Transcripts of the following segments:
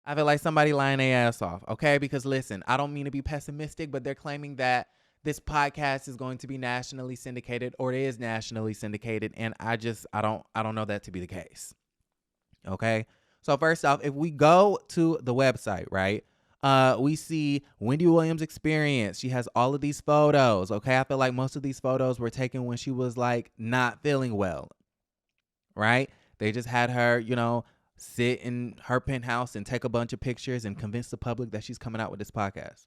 I feel like somebody lying their ass off, okay? Because listen, I don't mean to be pessimistic, but they're claiming that this podcast is going to be nationally syndicated, or it is nationally syndicated, and I don't know that to be the case. Okay? So first off, if we go to the website, right? We see Wendy Williams experience. She has all of these photos, okay? I feel like most of these photos were taken when she was like not feeling well, right? They just had her, sit in her penthouse and take a bunch of pictures and convince the public that she's coming out with this podcast.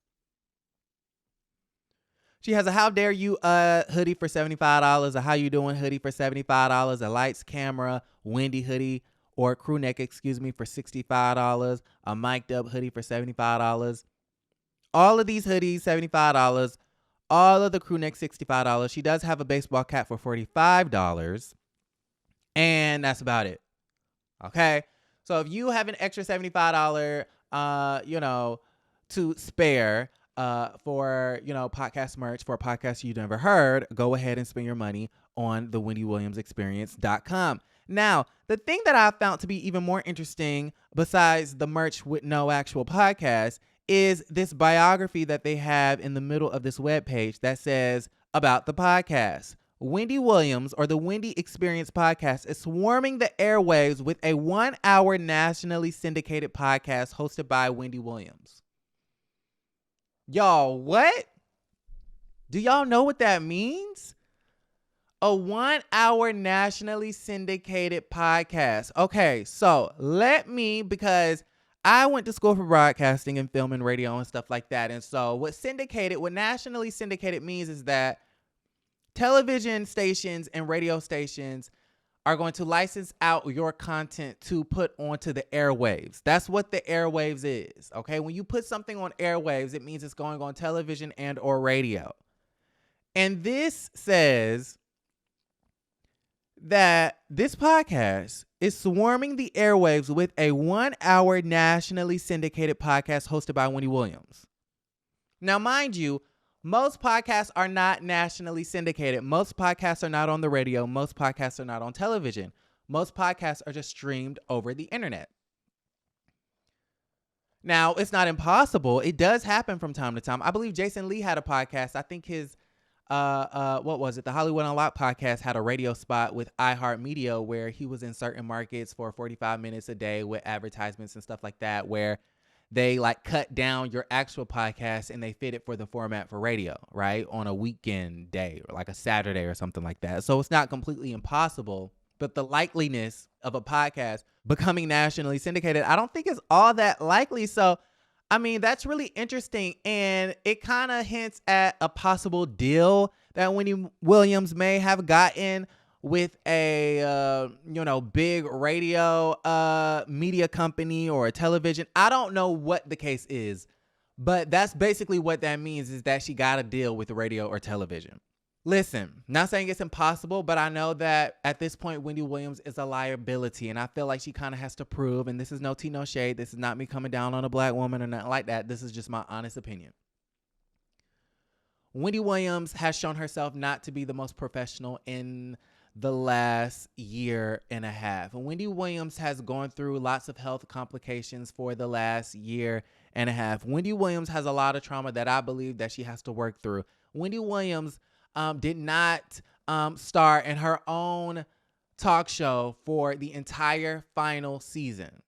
She has a How Dare You hoodie for $75, a How You Doing hoodie for $75, a Lights Camera Wendy hoodie or crew neck, for $65, a Mic'd Up hoodie for $75. All of these hoodies, $75. All of the crew neck, $65. She does have a baseball cap for $45. And that's about it. Okay? So if you have an extra $75, to spare for, podcast merch for a podcast you've never heard, go ahead and spend your money on the WendyWilliamsExperience.com. Now, the thing that I found to be even more interesting besides the merch with no actual podcast is this biography that they have in the middle of this webpage that says about the podcast. Wendy Williams, or the Wendy Experience podcast, is swarming the airwaves with a 1-hour nationally syndicated podcast hosted by Wendy Williams. Y'all, what? Do y'all know what that means? A 1-hour nationally syndicated podcast. Okay, so because I went to school for broadcasting and film and radio and stuff like that. And so what nationally syndicated means is that television stations and radio stations are going to license out your content to put onto the airwaves. That's what the airwaves is, okay? When you put something on airwaves, it means it's going on television and or radio. And this says that this podcast is swarming the airwaves with a 1-hour nationally syndicated podcast hosted by Wendy Williams. Now, mind you, most podcasts are not nationally syndicated. Most podcasts are not on the radio. Most podcasts are not on television. Most podcasts are just streamed over the internet. Now, it's not impossible. It does happen from time to time. I believe Jason Lee had a podcast. I think his, what was it? The Hollywood Unlocked podcast had a radio spot with iHeartMedia where he was in certain markets for 45 minutes a day with advertisements and stuff like that, where they like cut down your actual podcast and they fit it for the format for radio, right? On a weekend day or like a Saturday or something like that. So it's not completely impossible, but the likeliness of a podcast becoming nationally syndicated, I don't think is all that likely. So, I mean, that's really interesting. And it kind of hints at a possible deal that Wendy Williams may have gotten with a, big radio media company or a television. I don't know what the case is, but that's basically what that means, is that she got a deal with radio or television. Listen, not saying it's impossible, but I know that at this point, Wendy Williams is a liability, and I feel like she kind of has to prove, and this is no tea, no shade. This is not me coming down on a black woman or nothing like that. This is just my honest opinion. Wendy Williams has shown herself not to be the most professional in the last year and a half. Wendy Williams has gone through lots of health complications for the last year and a half. Wendy Williams has a lot of trauma that I believe that she has to work through. Wendy Williams did not star in her own talk show for the entire final season.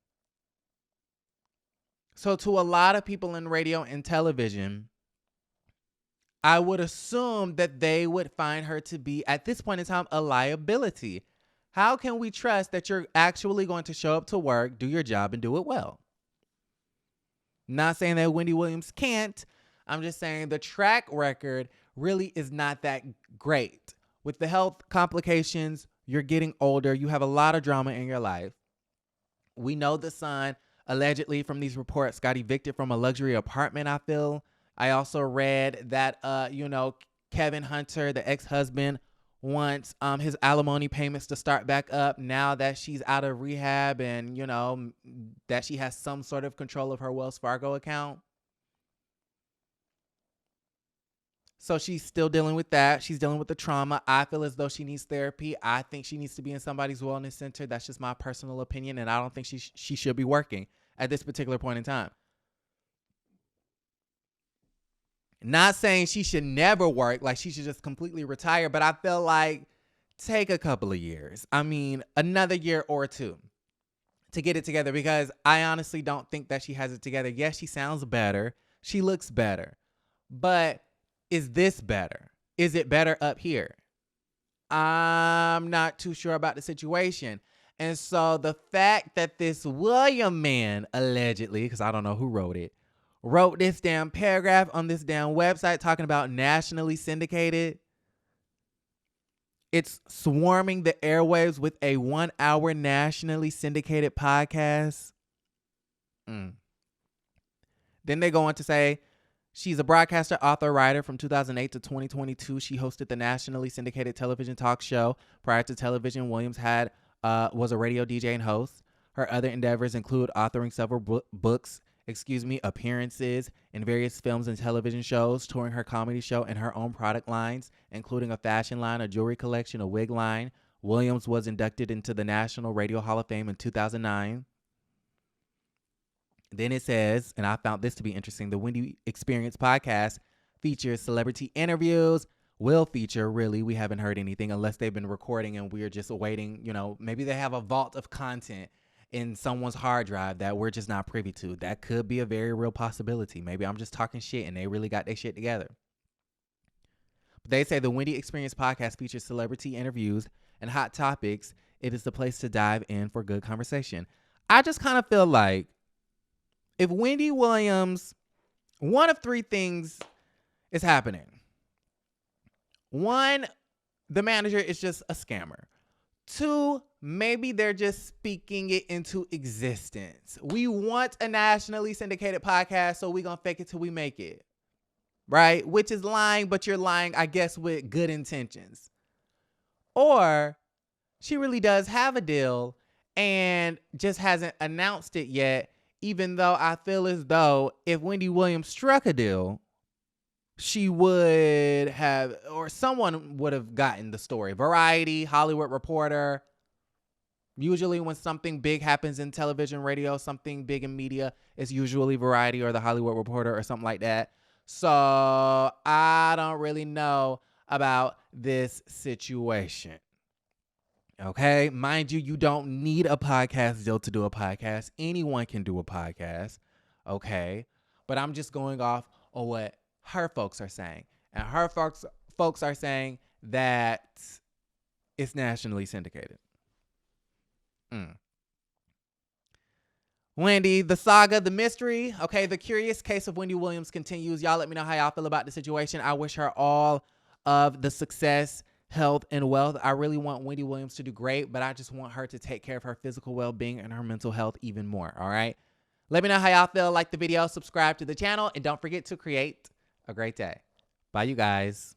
So to a lot of people in radio and television, I would assume that they would find her to be, at this point in time, a liability. How can we trust that you're actually going to show up to work, do your job, and do it well? Not saying that Wendy Williams can't. I'm just saying the track record really is not that great. With the health complications, you're getting older. You have a lot of drama in your life. We know the son, allegedly from these reports, got evicted from a luxury apartment, I feel. I also read that, Kevin Hunter, the ex-husband, wants his alimony payments to start back up now that she's out of rehab and, that she has some sort of control of her Wells Fargo account. So she's still dealing with that. She's dealing with the trauma. I feel as though she needs therapy. I think she needs to be in somebody's wellness center. That's just my personal opinion, and I don't think she should be working. at this particular point in time. Not saying she should never work, like she should just completely retire, but I feel like take a couple of years. I mean, another year or two to get it together, because I honestly don't think that she has it together. Yes, she sounds better. She looks better. But is this better? Is it better up here? I'm not too sure about the situation. And so the fact that this William man, allegedly, because I don't know who wrote this damn paragraph on this damn website talking about nationally syndicated. It's swarming the airwaves with a 1-hour nationally syndicated podcast. Then they go on to say, she's a broadcaster, author, writer. From 2008 to 2022, she hosted the nationally syndicated television talk show. Prior to television, Williams was a radio DJ and host. Her other endeavors include authoring several books, appearances in various films and television shows, touring her comedy show and her own product lines, including a fashion line, a jewelry collection, a wig line. Williams was inducted into the National Radio Hall of Fame in 2009. Then it says, and I found this to be interesting, the Wendy Experience podcast features celebrity interviews, will feature, really, we haven't heard anything unless they've been recording and we're just waiting, maybe they have a vault of content in someone's hard drive that we're just not privy to. That could be a very real possibility. Maybe I'm just talking shit and they really got their shit together. But they say the Wendy Experience podcast features celebrity interviews and hot topics. It is the place to dive in for good conversation. I just kind of feel like if Wendy Williams, one of three things is happening. One, the manager is just a scammer. Two, maybe they're just speaking it into existence. We want a nationally syndicated podcast, so we're going to fake it till we make it. Right? Which is lying, but you're lying, I guess, with good intentions. Or she really does have a deal and just hasn't announced it yet, even though I feel as though if Wendy Williams struck a deal, she would have, or someone would have gotten the story. Variety, Hollywood Reporter. Usually when something big happens in television, radio, something big in media, it's usually Variety or the Hollywood Reporter or something like that. So I don't really know about this situation. Okay? Mind you, you don't need a podcast deal to do a podcast. Anyone can do a podcast. Okay? But I'm just going off on what her folks are saying. And her folks are saying that it's nationally syndicated. Wendy, the saga, the mystery. Okay, the curious case of Wendy Williams continues. Y'all let me know how y'all feel about the situation. I wish her all of the success, health, and wealth. I really want Wendy Williams to do great, but I just want her to take care of her physical well-being and her mental health even more. All right? Let me know how y'all feel. Like the video, subscribe to the channel, and don't forget to create a great day. Bye, you guys.